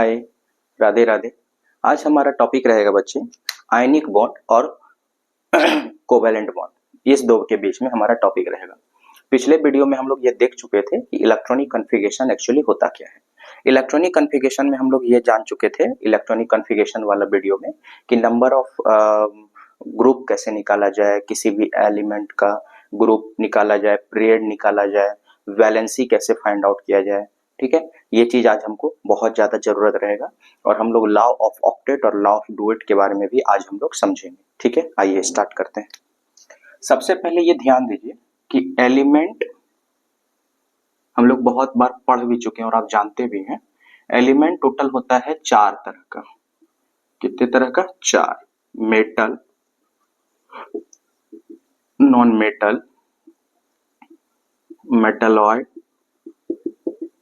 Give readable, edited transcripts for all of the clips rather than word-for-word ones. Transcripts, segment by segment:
हाय, राधे राधे। आज हमारा टॉपिक रहेगा बच्चे आयनिक बॉन्ड और कोवेलेंट बॉन्ड, इस दो के बीच में हमारा टॉपिक रहेगा। पिछले वीडियो में हम लोग ये देख चुके थे कि इलेक्ट्रॉनिक कन्फिगरेशन एक्चुअली होता क्या है। इलेक्ट्रॉनिक कन्फिगरेशन में हम लोग ये जान चुके थे इलेक्ट्रॉनिक कन्फिगरेशन वाला वीडियो में कि नंबर ऑफ ग्रुप कैसे निकाला जाए, किसी भी एलिमेंट का ग्रुप निकाला जाए, पीरियड निकाला जाए, वैलेंसी कैसे फाइंड आउट किया जाए। ठीक है, ये चीज आज हमको बहुत ज्यादा जरूरत रहेगा और हम लोग लॉ ऑफ ऑक्टेट और लॉ ऑफ डुएट के बारे में भी आज हम लोग समझेंगे। ठीक है, आइए स्टार्ट करते हैं। सबसे पहले ये ध्यान दीजिए कि एलिमेंट हम लोग बहुत बार पढ़ भी चुके हैं और आप जानते भी हैं, एलिमेंट टोटल होता है 4 तरह का। कितने तरह का? 4। Metal, non metal, metalloid,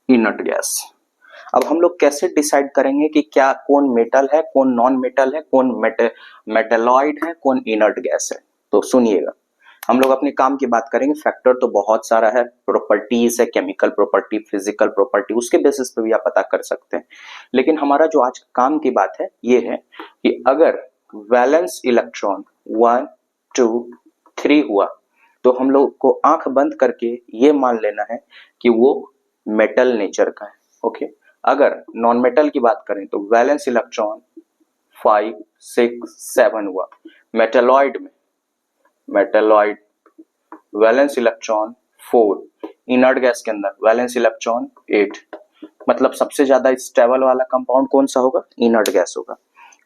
inert gas. अब हम लोग कैसे डिसाइड करेंगे कि क्या कौन मेटल है, कौन नॉन मेटल है, कौन मेटलॉइड है, कौन इनर्ट गैस है? तो सुनिएगा, हम लोग अपने काम की बात करेंगे। फैक्टर तो बहुत सारा है, प्रॉपर्टीज है, केमिकल प्रॉपर्टी, फिजिकल प्रॉपर्टी, उसके बेसिस पे भी आप पता कर सकते हैं। लेकिन हमारा जो आज काम की बात है ये है कि अगर वैलेंस इलेक्ट्रॉन 1 2 3 हुआ तो हम लोग को आंख बंद करके ये मान लेना है कि वो मेटल नेचर का है। ओके, अगर नॉन मेटल की बात करें तो वैलेंस इलेक्ट्रॉन 5 6 7 हुआ। मेटलॉइड में metalloid valence electron 4, inert gas के अंदर वैलेंस इलेक्ट्रॉन 8। मतलब सबसे ज्यादा स्टेबल वाला कंपाउंड कौन सा होगा? इनर्ट गैस होगा।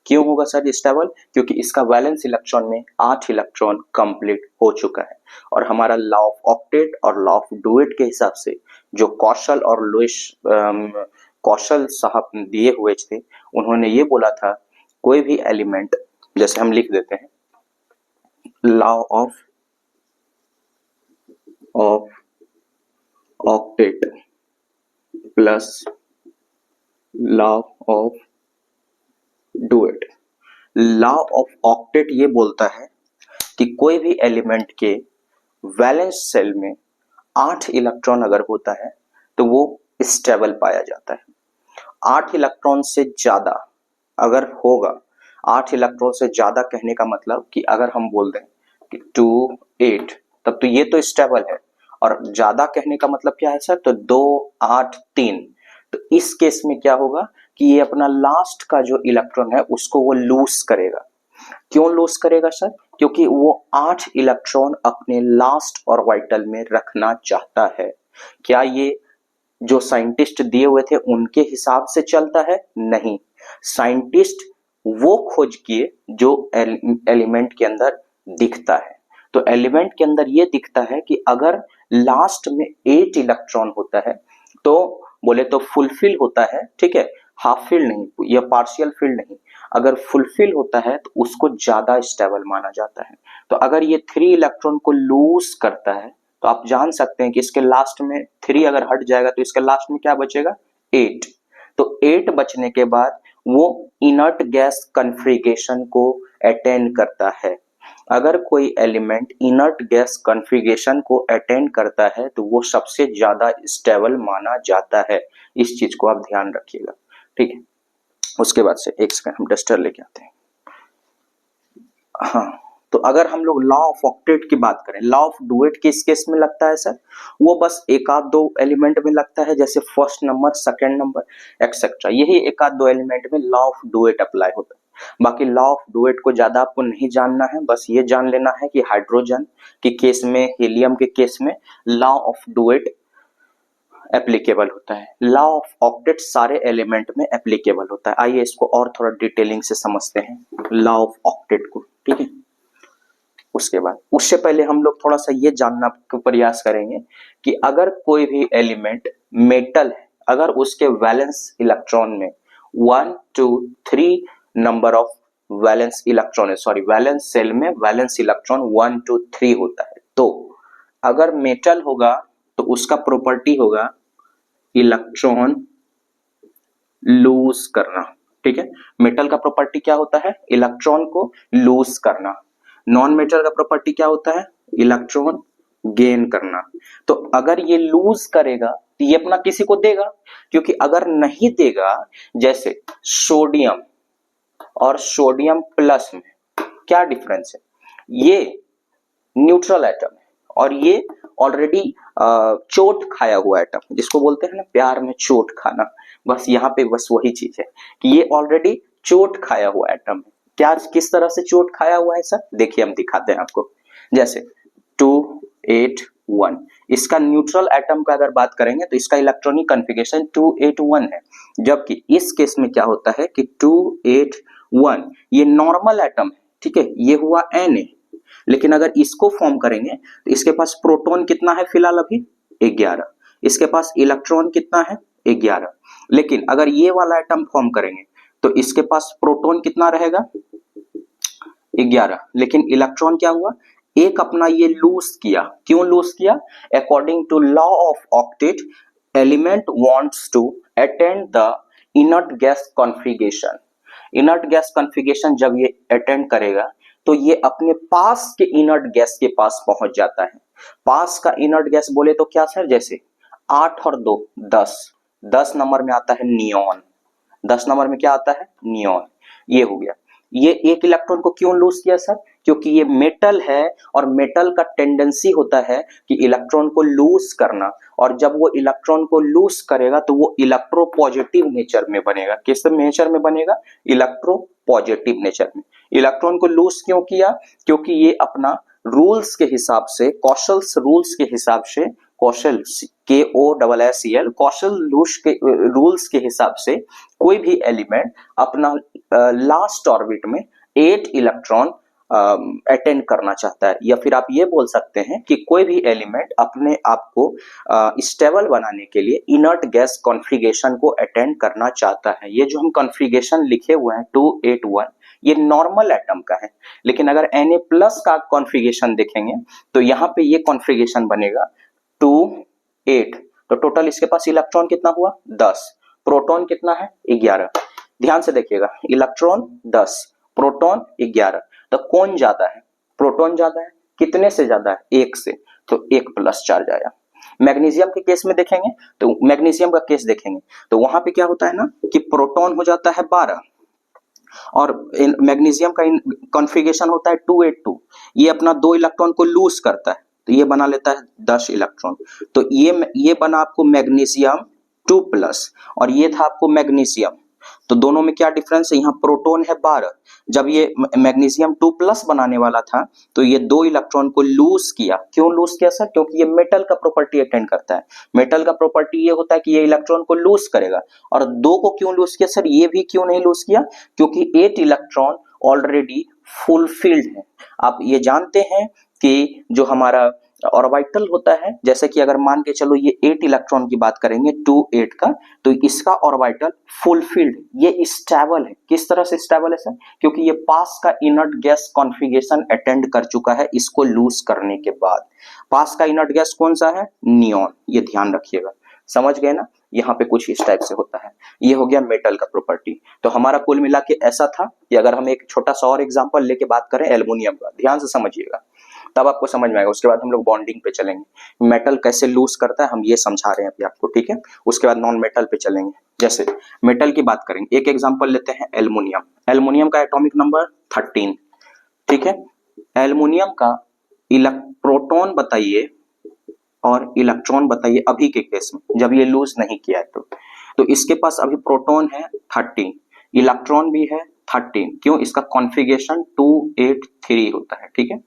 क्यों होगा सर स्टेबल? क्योंकि इसका वैलेंस इलेक्ट्रॉन में 8 इलेक्ट्रॉन कंप्लीट हो चुका है। और हमारा लॉ ऑफ ऑक्टेट और लॉ ऑफ डुएट के हिसाब से जो कौशल और लुईस कौशल साहब दिए हुए थे, उन्होंने ये बोला था कोई भी एलिमेंट, जैसे हम लिख देते हैं law of octet plus law of duet. Law of octet ये बोलता है कि कोई भी एलिमेंट के वैलेंस सेल में 8 इलेक्ट्रॉन अगर होता है तो वो स्टेबल पाया जाता है। 8 इलेक्ट्रॉन से ज्यादा अगर होगा, 8 इलेक्ट्रॉन से ज्यादा कहने का मतलब कि अगर हम बोल दें कि 2 8, तब तो ये तो स्टेबल है। और ज्यादा कहने का मतलब क्या है सर? तो 2 8 3। तो इस केस में क्या होगा कि ये अपना लास्ट का जो इलेक्ट्रॉन है उसको वो लूज करेगा। क्यों लूज करेगा सर? क्योंकि वो 8 इलेक्ट्रॉन अपने लास्ट ऑर्बिटल में रखना चाहता है। क्या ये जो साइंटिस्ट दिए हुए थे उनके हिसाब से चलता है? नहीं, साइंटिस्ट वो खोज किए जो एलिमेंट के अंदर दिखता है। तो एलिमेंट के अंदर ये दिखता है कि अगर लास्ट में 8 इलेक्ट्रॉन होता है तो बोले तो फुलफिल होता है। ठीक है, हाफ फिल नहीं या पार्शियल फिल नहीं, अगर फुलफिल होता है तो उसको ज्यादा स्टेबल माना जाता है। तो अगर ये 3 इलेक्ट्रॉन को लूज करता है तो आप जान सकते हैं कि इसके लास्ट में 3 अगर हट जाएगा तो इसके लास्ट में क्या बचेगा? 8। तो 8 बचने के बाद वो इनर्ट गैस कन्फिगरेशन को अटेन करता है। अगर कोई एलिमेंट इनर्ट गैस कन्फिगरेशन को अटेन करता है तो वो सबसे ज्यादा स्टेबल माना जाता है। इस चीज को आप ध्यान रखिएगा। ठीक है, उसके बाद से एक सेकंड हम डस्टर लेके आते हैं। हाँ, तो अगर हम लोग लॉ ऑफ ऑक्टेट की बात करें, लॉ ऑफ डुएट किस केस में लगता है सर? वो बस एक आध दो एलिमेंट में लगता है, जैसे first number, second number etcetera. यही एक आध दो एलिमेंट में लॉ ऑफ डुएट अप्लाई होता है। बाकी लॉ ऑफ डुएट को ज्यादा आपको नहीं जानना है, बस ये जान लेना है कि हाइड्रोजन के केस में, हीलियम के केस में लॉ ऑफ डुएट एप्लीकेबल होता है। लॉ ऑफ ऑक्टेट सारे एलिमेंट में एप्लीकेबल होता है। आइए इसको और थोड़ा डिटेलिंग से समझते हैं लॉ ऑफ ऑक्टेट को। ठीक है, उसके बाद उससे पहले हम लोग थोड़ा सा ये जानना का प्रयास करेंगे कि अगर कोई भी एलिमेंट मेटल है, अगर उसके वैलेंस इलेक्ट्रॉन में 1 2 3 नंबर ऑफ वैलेंस इलेक्ट्रॉन है, सॉरी वैलेंस सेल में वैलेंस इलेक्ट्रॉन 1 2 3 होता है, तो अगर मेटल होगा तो उसका प्रॉपर्टी होगा इलेक्ट्रॉन लूज करना। ठीक है, मेटल का प्रॉपर्टी क्या होता है? इलेक्ट्रॉन को लूज करना। नॉन मेटल का प्रॉपर्टी क्या होता है? इलेक्ट्रॉन गेन करना। तो अगर ये लूज करेगा तो ये अपना किसी को देगा, क्योंकि अगर नहीं देगा, जैसे सोडियम और सोडियम प्लस में क्या डिफरेंस है, ये न्यूट्रल एटम है और ये ऑलरेडी चोट खाया हुआ एटम, जिसको बोलते हैं ना प्यार में चोट खाना, बस यहाँ पे बस वही चीज है कि ये ऑलरेडी चोट खाया हुआ एटम है। क्या किस तरह से चोट खाया हुआ है सर, देखिए हम दिखाते हैं आपको। जैसे 281, इसका न्यूट्रल एटम का अगर बात करेंगे तो इसका इलेक्ट्रॉनिक कॉन्फ़िगरेशन 281 है, जबकि इस केस में क्या होता है कि 281 ये नॉर्मल एटम है, ठीक है, ये हुआ Na, लेकिन अगर इसको फॉर्म करेंगे तो इसके पास प्रोटॉन कितना है फिलहाल अभी 11, इसके पास इलेक्ट्रॉन कितना है 11, लेकिन अगर ये वाला एटम फॉर्म करेंगे तो इसके पास प्रोटॉन कितना रहेगा 11, लेकिन इलेक्ट्रॉन क्या हुआ, एक अपना ये लूज किया। क्यों लूज किया, according to law of octet element wants to attend the inert gas configuration. Inert gas configuration जब ये अटेंड करेगा तो ये अपने पास के इनर्ट गैस के पास पहुंच जाता है। पास का इनर्ट गैस बोले तो क्या सर, जैसे 8 और 2 10, 10 नंबर में आता है नियॉन, 10 नंबर में क्या आता है नियॉन, ये हो गया। ये एक इलेक्ट्रॉन को क्यों लूज किया सर, क्योंकि ये मेटल है और मेटल का टेंडेंसी होता है कि इलेक्ट्रॉन को लूज करना, और जब वो इलेक्ट्रॉन को लूज करेगा तो वो इलेक्ट्रोपॉजिटिव नेचर में बनेगा। किस नेचर में बनेगा, इलेक्ट्रोपॉजिटिव नेचर में। इलेक्ट्रॉन को लूज क्यों किया, क्योंकि ये अपना रूल्स के हिसाब से, कॉशल्स रूल्स के हिसाब से, कौशल KOSSEL कौशल रूल्स के हिसाब से कोई भी एलिमेंट अपना लास्ट ऑर्बिट में 8 इलेक्ट्रॉन अटेंड करना चाहता है, या फिर आप ये बोल सकते हैं कि कोई भी एलिमेंट अपने आप को स्टेबल बनाने के लिए इनर्ट गैस कॉन्फ़िगरेशन को अटेंड करना चाहता है। ये जो हम कॉन्फ़िगरेशन लिखे हुए हैं 281, ये नॉर्मल एटम का है, लेकिन अगर Na प्लस का कॉन्फ़िगरेशन देखेंगे तो यहाँ पे ये कॉन्फ़िगरेशन बनेगा 2 8, तो टोटल इसके पास इलेक्ट्रॉन कितना हुआ 10, प्रोटॉन कितना है 11। ध्यान से देखिएगा, इलेक्ट्रॉन 10 प्रोटॉन 11, तो कौन ज्यादा है, प्रोटॉन ज्यादा है। कितने से ज्यादा है, 1 से, तो 1 + चार्ज आया। मैग्नीशियम के केस में देखेंगे तो मैग्नीशियम का केस देखेंगे तो वहां पे क्या होता है ना कि प्रोटॉन हो जाता है 12 और मैग्नीशियम का कॉन्फ़िगरेशन होता है 282, ये अपना 2 इलेक्ट्रॉन को लूज करता है तो ये बना लेता है 10 इलेक्ट्रॉन। तो ये बना आपको मैग्नीशियम 2+ और ये था आपको मैग्नीशियम, तो दोनों में क्या डिफरेंस है, यहाँ प्रोटॉन है 12, जब ये मैग्नीशियम 2+ बनाने वाला था तो ये 2 इलेक्ट्रॉन को लूज किया। क्यों लूज किया सर, क्योंकि ये मेटल का प्रॉपर्टी अटेंड करता है। मेटल का प्रॉपर्टी ये होता है कि ये इलेक्ट्रॉन को लूज करेगा, और 2 को क्यों लूज किया सर, ये भी क्यों नहीं लूज किया, क्योंकि 8 इलेक्ट्रॉन ऑलरेडी फुलफिल्ड है। आप ये जानते हैं कि जो हमारा ऑर्बिटल होता है, जैसे कि अगर मान के चलो ये 8 इलेक्ट्रॉन की बात करेंगे 2 8 का, तो इसका ऑर्बिटल फुलफिल्ड, ये स्टेबल है। किस तरह से स्टेबल है सर, क्योंकि ये पास का इनर्ट गैस कॉन्फ़िगरेशन अटेंड कर चुका है इसको लूज करने के बाद। पास का इनर्ट गैस कौन सा है, नियॉन, ये ध्यान रखिएगा, समझ गए ना। यहाँ पे कुछ इस टाइप से होता है। ये हो गया मेटल का प्रॉपर्टी। तो हमारा कुल मिला के ऐसा था कि अगर हम एक छोटा सा और एग्जांपल लेके बात करें एल्युमिनियम का, ध्यान से समझिएगा तब आपको समझ में आएगा। उसके बाद हम लोग बॉन्डिंग पे चलेंगे, मेटल कैसे लूज करता है हम ये समझा रहे हैं अभी आपको, ठीक है। उसके बाद नॉन मेटल पे चलेंगे। जैसे मेटल की बात करेंगे, एक एग्जांपल लेते हैं एल्युमिनियम। एल्युमिनियम का एटॉमिक नंबर 13, ठीक है। एल्युमिनियम का प्रोटॉन बताइए और इलेक्ट्रॉन बताइए अभी के केस में, जब ये लूज नहीं किया है तो इसके पास अभी प्रोटॉन है 13, इलेक्ट्रॉन भी है 13। क्यों, इसका कॉन्फ़िगरेशन 283 होता है, ठीक है।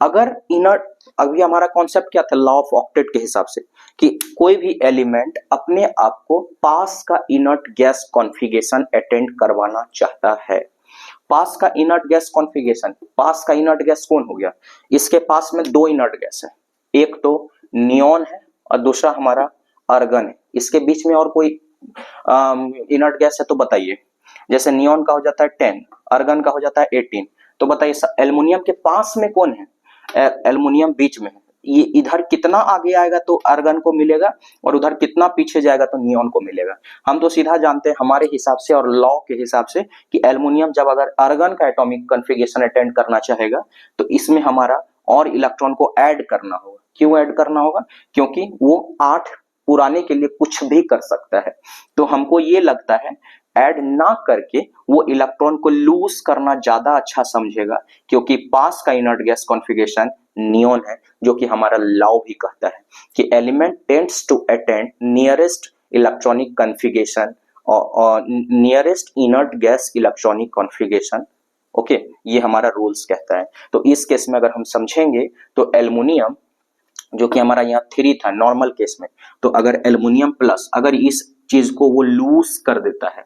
अगर इनर्ट, अभी हमारा कॉन्सेप्ट क्या था लॉ ऑफ ऑक्टेट के हिसाब से, कि कोई भी एलिमेंट अपने आप को पास का इनर्ट गैस कॉन्फ़िगरेशन अटेंड करवाना चाहता है। पास का इनर्ट गैस कॉन्फ़िगरेशन, पास का इनर्ट गैस कौन हो गया, इसके पास में 2 इनर्ट गैस है, एक तो नियॉन है और दूसरा हमारा आर्गन है। इसके बीच में और कोई इनर्ट गैस है तो बताइए। जैसे नियॉन का हो जाता है 10, आर्गन का हो जाता है 18, तो बताइए एल्युमिनियम के पास में कौन है, एल्युमिनियम बीच में है। ये इधर कितना आगे आएगा तो आर्गन को मिलेगा और उधर कितना पीछे जाएगा तो नियॉन को मिलेगा। हम तो सीधा जानते हैं हमारे हिसाब से और लॉ के हिसाब से कि एल्युमिनियम जब अगर आर्गन का एटॉमिक कॉन्फ़िगरेशन अटेंड करना चाहेगा तो इसमें हमारा और इलेक्ट्रॉन को ऐड करना होगा। क्यों ऐड करना होगा, क्योंकि वो 8 पुराने के लिए कुछ भी कर सकता है। तो हमको ये लगता है ऐड ना करके वो इलेक्ट्रॉन को लूज करना ज्यादा अच्छा समझेगा, क्योंकि पास का इनर्ट गैस कॉन्फ़िगरेशन नियॉन है, जो कि हमारा लॉ भी कहता है कि element tends to attend nearest electronic configuration और nearest inert gas electronic configuration. Okay, ये हमारा रूल्स कहता है। तो इस केस में अगर हम समझेंगे तो एल्युमिनियम जो कि हमारा यहाँ 3 था नॉर्मल केस में, तो अगर एल्युमिनियम प्लस अगर इस चीज को वो लूज कर देता है,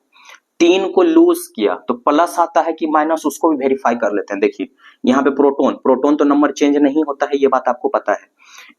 3 को लूज किया तो प्लस आता है कि माइनस, उसको भी वेरीफाई कर लेते हैं। देखिए यहाँ पे प्रोटॉन, प्रोटॉन तो नंबर चेंज नहीं होता है, ये बात आपको पता है।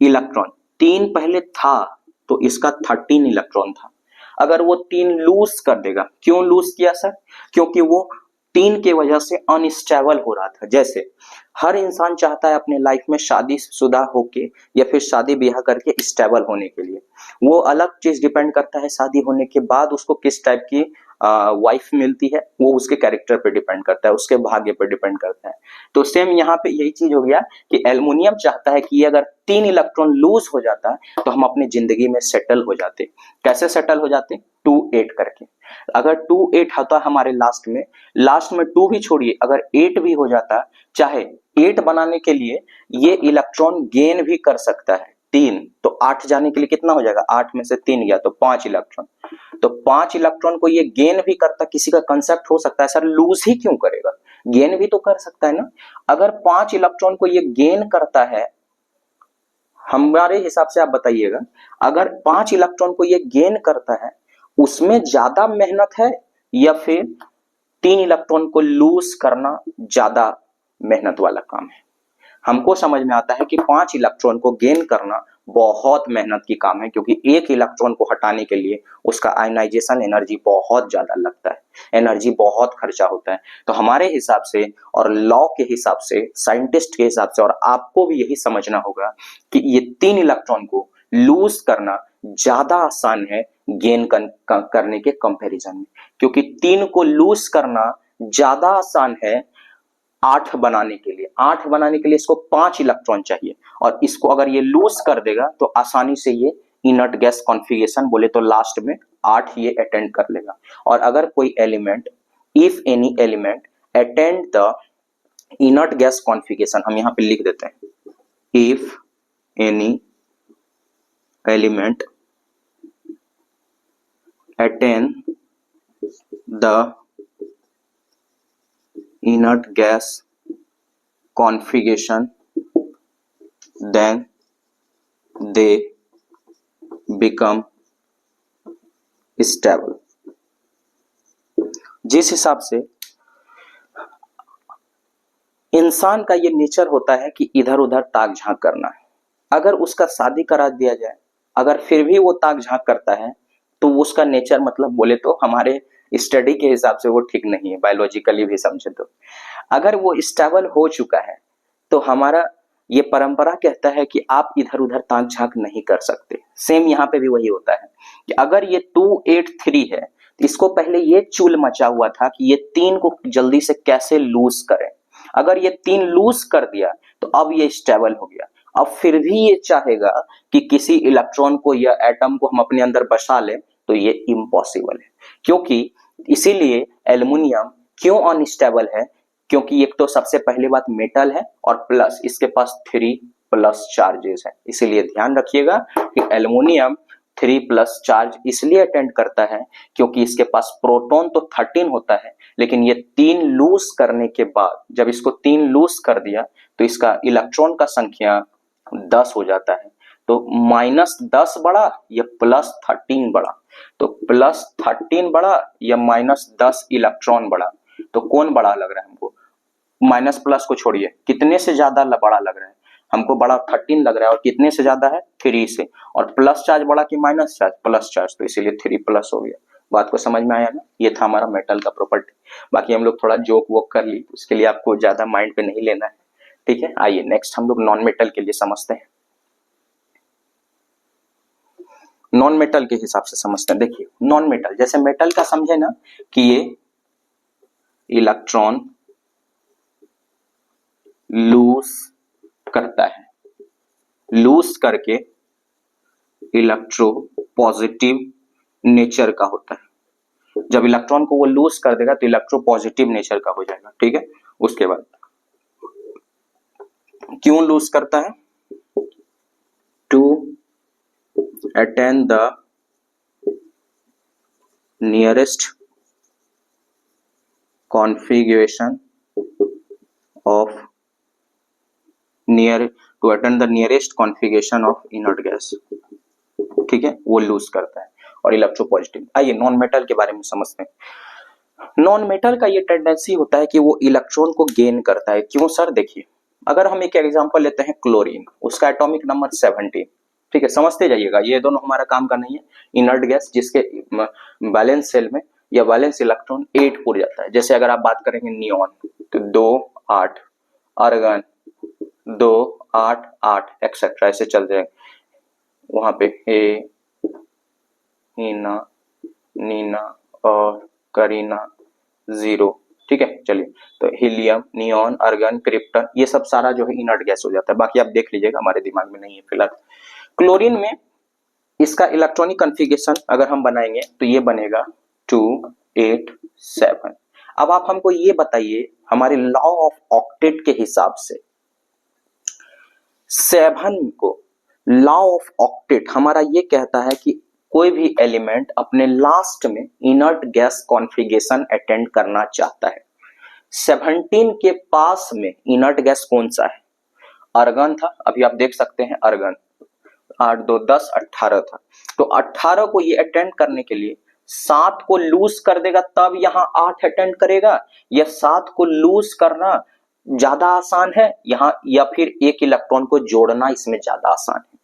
इलेक्ट्रॉन 3 पहले था तो इसका 13 इलेक्ट्रॉन था, अगर वो 3 लूज कर देगा, क्यों लूज किया सर? क्योंकि वो 3 के वजह से अनस्टेबल हो रहा था। जैसे हर इंसान चाहता है अपने लाइफ में शादीशुदा होके या फिर शादी ब्याह करके स्टेबल होने के लिए, वो अलग चीज डिपेंड करता है शादी होने के बाद उसको किस टाइप की वाइफ मिलती है, वो उसके कैरेक्टर पे डिपेंड करता है, उसके भाग्य पे डिपेंड करता है। तो सेम यहाँ पे यही चीज हो गया कि एल्युमिनियम चाहता है कि अगर 3 इलेक्ट्रॉन लूज हो जाता तो हम अपनी जिंदगी में सेटल हो जाते। कैसे सेटल हो जाते? 2-8 करके। अगर 2-8 होता हमारे लास्ट में 2 भी छोड़िए, अगर 8 भी हो जाता, चाहे 8 बनाने के लिए ये इलेक्ट्रॉन गेन भी कर सकता है 3, तो 8 जाने के लिए कितना हो जाएगा? 8 में से 3 गया तो 5 इलेक्ट्रॉन। तो 5 इलेक्ट्रॉन को ये गेन भी करता, किसी का कंसेप्ट हो सकता है सर लूज ही क्यों करेगा, गेन भी तो कर सकता है ना। अगर 5 इलेक्ट्रॉन को ये गेन करता है, हमारे हिसाब से आप बताइएगा, अगर 5 इलेक्ट्रॉन को ये गेन करता है उसमें ज्यादा मेहनत है या फिर 3 इलेक्ट्रॉन को लूज करना ज्यादा मेहनत वाला काम है? हमको समझ में आता है कि 5 इलेक्ट्रॉन को गेन करना बहुत मेहनत की काम है, क्योंकि एक इलेक्ट्रॉन को हटाने के लिए उसका आयनाइजेशन एनर्जी बहुत ज्यादा लगता है, एनर्जी बहुत खर्चा होता है। तो हमारे हिसाब से और लॉ के हिसाब से, साइंटिस्ट के हिसाब से, और आपको भी यही समझना होगा कि ये 3 इलेक्ट्रॉन को लूज करना ज्यादा आसान है गेन करने के कंपैरिजन में, क्योंकि 3 को लूज करना ज्यादा आसान है 8 बनाने के लिए। 8 बनाने के लिए इसको 5 इलेक्ट्रॉन चाहिए, और इसको अगर ये लूज कर देगा तो आसानी से ये इनर्ट गैस कॉन्फ़िगरेशन बोले तो लास्ट में 8 ये अटेंड कर लेगा। और अगर कोई element, if any element attend the inert gas configuration, हम यहां पे लिख देते हैं, if any element attend the inert gas configuration then they become stable। जिस हिसाब से इंसान का ये नेचर होता है कि इधर उधर ताक झांक करना है, अगर उसका शादी करा दिया जाए, अगर फिर भी वो ताक झांक करता है तो उसका नेचर मतलब बोले तो हमारे स्टडी के हिसाब से वो ठीक नहीं है, बायोलॉजिकली भी समझे तो। अगर वो स्टेबल हो चुका है तो हमारा ये परंपरा कहता है कि आप इधर उधर ताक झांक नहीं कर सकते। सेम यहाँ पे भी वही होता है कि अगर ये 283 है तो इसको पहले ये चूल मचा हुआ था कि ये 3 को जल्दी से कैसे लूज करें। अगर ये 3 लूज कर दिया तो अब ये स्टेबल हो गया, अब फिर भी ये चाहेगा कि किसी इलेक्ट्रॉन को या एटम को हम अपने अंदर बसा लें, तो ये इम्पॉसिबल है। क्योंकि इसीलिए एल्युमिनियम क्यों अनस्टेबल है? क्योंकि एक तो सबसे पहली बात मेटल है और प्लस इसके पास 3+ चार्जेस है। इसीलिए ध्यान रखिएगा कि एल्युमिनियम 3+ चार्ज इसलिए अटेंड करता है क्योंकि इसके पास प्रोटॉन तो 13 होता है, लेकिन ये 3 लूज करने के बाद, जब इसको 3 लूज कर दिया तो इसका इलेक्ट्रॉन का संख्या 10 हो जाता है। तो -10 बड़ा या +13 बड़ा? तो +13 बड़ा या -10 इलेक्ट्रॉन बड़ा? तो कौन बड़ा लग रहा है हमको? माइनस प्लस को छोड़िए, कितने से ज्यादा बड़ा लग रहा है हमको? बड़ा 13 लग रहा है, और कितने से ज्यादा है? 3 से। और प्लस चार्ज बड़ा कि माइनस चार्ज? प्लस चार्ज, तो इसीलिए 3+ हो गया। बात को समझ में आया ना? ये था हमारा मेटल का प्रॉपर्टी। बाकी हम लोग थोड़ा जोक वोक कर ली, उसके लिए आपको ज्यादा माइंड पे नहीं लेना है, ठीक है। आइए नेक्स्ट हम लोग नॉन मेटल के लिए समझते हैं। नॉन मेटल के हिसाब से समझते हैं। देखिए नॉन मेटल, जैसे मेटल का समझे ना कि ये इलेक्ट्रॉन लूज करता है, लूज करके इलेक्ट्रोपॉजिटिव नेचर का होता है। जब इलेक्ट्रॉन को वो लूज कर देगा तो इलेक्ट्रोपॉजिटिव नेचर का हो जाएगा, ठीक है। उसके बाद क्यों लूज करता है? To attain the nearest configuration of to attain the nearest configuration of inert gas, ठीक है, वो लूज करता है। और इलेक्ट्रोपॉजिटिव, आइए नॉन मेटल के बारे में समझते हैं। नॉन मेटल का ये टेंडेंसी होता है कि वो इलेक्ट्रॉन को गेन करता है। क्यों सर? देखिए, अगर हम एक एग्जांपल लेते हैं क्लोरीन, उसका एटॉमिक नंबर 17, ठीक है, समझते जाइएगा, ये दोनों हमारा काम का नहीं है। इनर्ट गैस जिसके बैलेंस सेल में या बैलेंस इलेक्ट्रॉन 8 पुर जाता है। जैसे अगर आप बात करेंगे नियॉन तो 2 8, आर्गन 2 8 8 एक्सेट्रा, ऐसे चल जाएंगे। वहां पे ए, हीना, नीना और करीना 0, ठीक है। चलिए, तो हीलियम, नियॉन, आर्गन, क्रिप्टन, ये सब सारा जो है इनर्ट गैस हो जाता है। बाकी आप देख लीजिएगा, हमारे दिमाग में नहीं है फिलहाल। क्लोरीन में इसका इलेक्ट्रॉनिक कॉन्फ़िगरेशन अगर हम बनाएंगे तो ये बनेगा 2 8 7। अब आप हमको ये बताइए, हमारे लॉ ऑफ ऑक्टेट के हिसाब से 7 को, लॉ ऑफ ऑक्टेट हमारा ये कहता है कि कोई भी एलिमेंट अपने लास्ट में इनर्ट गैस कॉन्फ़िगरेशन अटेंड करना चाहता है। 17 के पास में इनर्ट गैस कौन सा है? आर्गन था, अभी आप देख सकते हैं आर्गन 8 2 10 18 था। तो 18 को ये अटेंड करने के लिए 7 को लूज कर देगा तब यहां 8 अटेंड करेगा, या 7 को लूज करना ज्यादा आसान है यहां, या फिर एक इलेक्ट्रॉन को जोड़ना इसमें ज्यादा आसान है?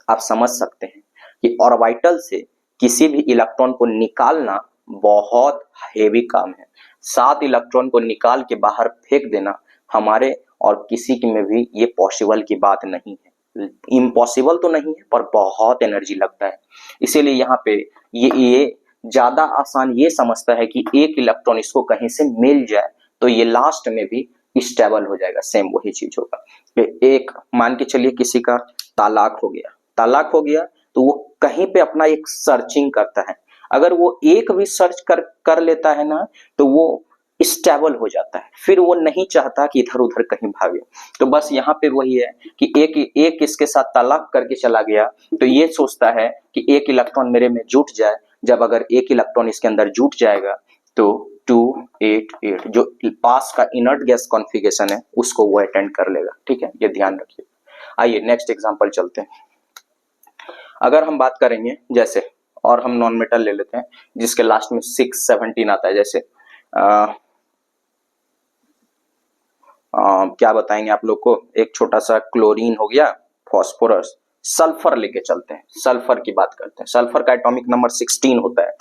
आप समझ सकते हैं कि ऑर्बिटल से किसी भी इलेक्ट्रॉन को निकालना बहुत हेवी काम है। 7 इलेक्ट्रॉन को निकाल के बाहर फेंक देना हमारे और किसी में भी ये पॉसिबल की बात नहीं है। इम्पॉसिबल तो नहीं है, पर बहुत एनर्जी लगता है। इसीलिए यहाँ पे ये ज्यादा आसान ये समझता है कि एक इलेक्ट्रॉन इसको कहीं से मिल जाए तो ये लास्ट में भी स्टेबल हो जाएगा। सेम वही चीज होगा। एक मान के चलिए किसी का तालाक हो गया तो वो कहीं पे अपना एक सर्चिंग करता है। अगर वो एक भी सर्च कर लेता है ना तो वो स्टेबल हो जाता है, फिर वो नहीं चाहता कि इधर उधर कहीं भागे। तो बस यहाँ पे वही है कि एक इसके साथ तालाक करके चला गया तो ये सोचता है कि एक इलेक्ट्रॉन मेरे में जुट जाए। जब अगर एक इलेक्ट्रॉन इसके अंदर जुट जाएगा तो 2 8 8 जो पास का इनर्ट गैस कॉन्फ़िगरेशन है उसको वो अटेंड कर लेगा, ठीक है, ये ध्यान रखिए। आइए नेक्स्ट एग्जांपल चलते हैं। अगर हम बात करेंगे जैसे, और हम नॉन मेटल ले लेते हैं जिसके लास्ट में 6 17 आता है। जैसे क्या बताएंगे आप लोग को, एक छोटा सा क्लोरीन हो गया, फास्फोरस, सल्फर लेके चलते हैं। सल्फर की बात करते हैं। सल्फर का एटॉमिक नंबर 16 होता है।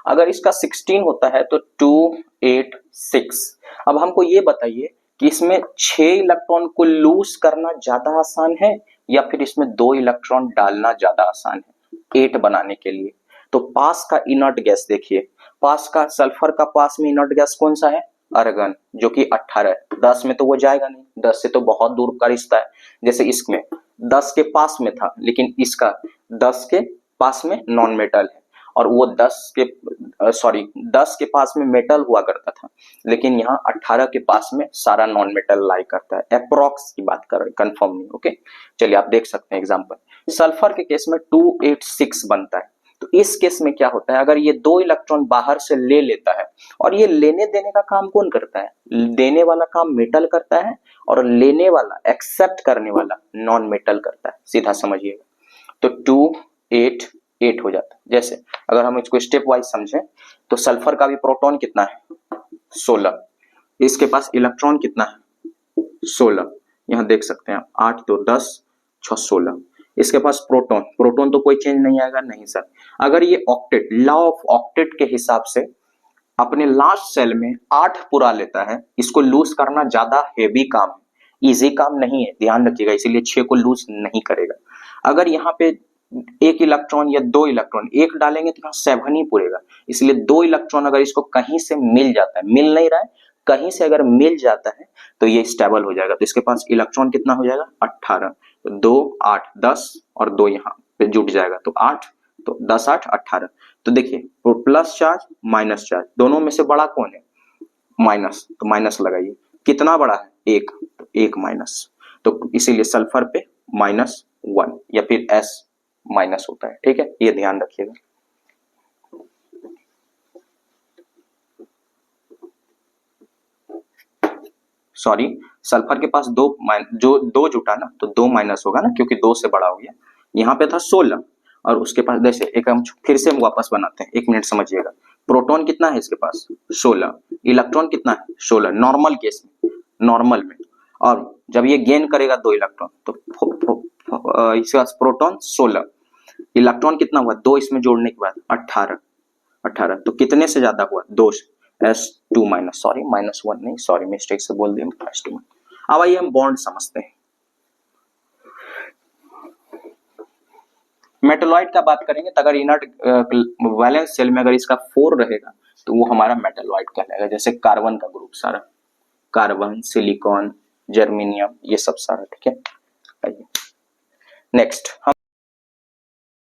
अगर इसका 16 होता है तो 2 8 6। अब हमको ये बताइए कि इसमें 6 इलेक्ट्रॉन को लूज करना ज्यादा आसान है या फिर इसमें 2 इलेक्ट्रॉन डालना ज्यादा आसान है 8 बनाने के लिए? तो पास का इनर्ट गैस देखिए, पास का सल्फर का पास में इनर्ट गैस कौन सा है? आर्गन, जो कि 18 है। 10 में तो वो जाएगा नहीं, 10 से तो बहुत दूर का रिश्ता है। जैसे इसमें 10 के पास में था, लेकिन इसका 10 के पास में नॉन मेटल है, और वो 10 के पास में मेटल हुआ करता था, लेकिन यहाँ 18 के पास में सारा नॉन मेटल लाई करता है। अप्रॉक्स की बात कर रहे हैं, कंफर्म नहीं। ओके, चलिए आप देख सकते हैं एग्जांपल। सल्फर के केस में 2 8 6 बनता है। तो इस केस में क्या होता है, अगर ये 2 इलेक्ट्रॉन बाहर से ले लेता है, और ये लेने देने का काम कौन करता है? देने वाला काम मेटल करता है और लेने वाला, एक्सेप्ट करने वाला नॉन मेटल करता है। सीधा समझिएगा। तो 2 8 8 हो जाता है। जैसे अगर हम इसको स्टेप वाइज समझें तो सल्फर का भी प्रोटॉन कितना है? 16। इसके पास इलेक्ट्रॉन कितना है? 16। यहां देख सकते हैं आप, 8 2 10 6 16। इसके पास प्रोटॉन तो कोई चेंज नहीं आएगा, नहीं सर। अगर ये ऑक्टेट, लॉ ऑफ ऑक्टेट के हिसाब से अपने लास्ट सेल में 8 पुरा लेता है, इसको लूज करना ज्यादा हेवी काम है, इजी काम नहीं है, ध्यान रखिएगा। इसीलिए 6 को लूज नहीं करेगा। अगर यहाँ पे 1 इलेक्ट्रॉन या 2 इलेक्ट्रॉन एक डालेंगे तो यहाँ 7 ही पुरेगा। इसलिए 2 इलेक्ट्रॉन अगर इसको कहीं से मिल जाता है, मिल नहीं रहा है, कहीं से अगर मिल जाता है तो ये स्टेबल हो जाएगा। तो इसके पास इलेक्ट्रॉन कितना हो जाएगा? 18। तो 2 8 10 और 2 यहाँ पे जुट जाएगा, तो 8, तो 10 8 18। तो देखिए प्लस चार्ज माइनस चार्ज दोनों में से बड़ा कौन है? माइनस, तो माइनस लगाइए। कितना बड़ा है? 1, तो 1 माइनस, तो इसीलिए सल्फर पे -1 या फिर S माइनस होता है। ठीक है, ये ध्यान रखिएगा। सॉरी, सल्फर के पास जो दो जुटा ना, तो 2 माइनस होगा ना, क्योंकि 2 से बड़ा हो गया। यहाँ पे था 16 और उसके पास, जैसे एक हम फिर से वापस बनाते हैं, 1 मिनट समझिएगा। प्रोटॉन कितना है इसके पास? 16। इलेक्ट्रॉन कितना है? 16, नॉर्मल केस में, नॉर्मल में। और जब ये गेन करेगा 2 इलेक्ट्रॉन, तो इसके पास प्रोटॉन 16, इलेक्ट्रॉन कितना हुआ? 2 इसमें जोड़ने के बाद 18, 18। तो कितने से ज्यादा हुआ? 2 से। S2 माइनस, सॉरी -1 नहीं, सॉरी मिस्टेक से बोल दिया S2। अब आइए हम बॉन्ड समझते हैं। मेटलॉइड का बात करेंगे तो अगर इनर्ट वैलेंस शेल में अगर इसका 4 रहेगा तो वो हमारा मेटलॉइड कहलाएगा। जैसे कार्बन का ग्रुप सारा, कार्बन, सिलिकॉन, जर्मेनियम, ये सब सारा। ठीक है, नेक्स्ट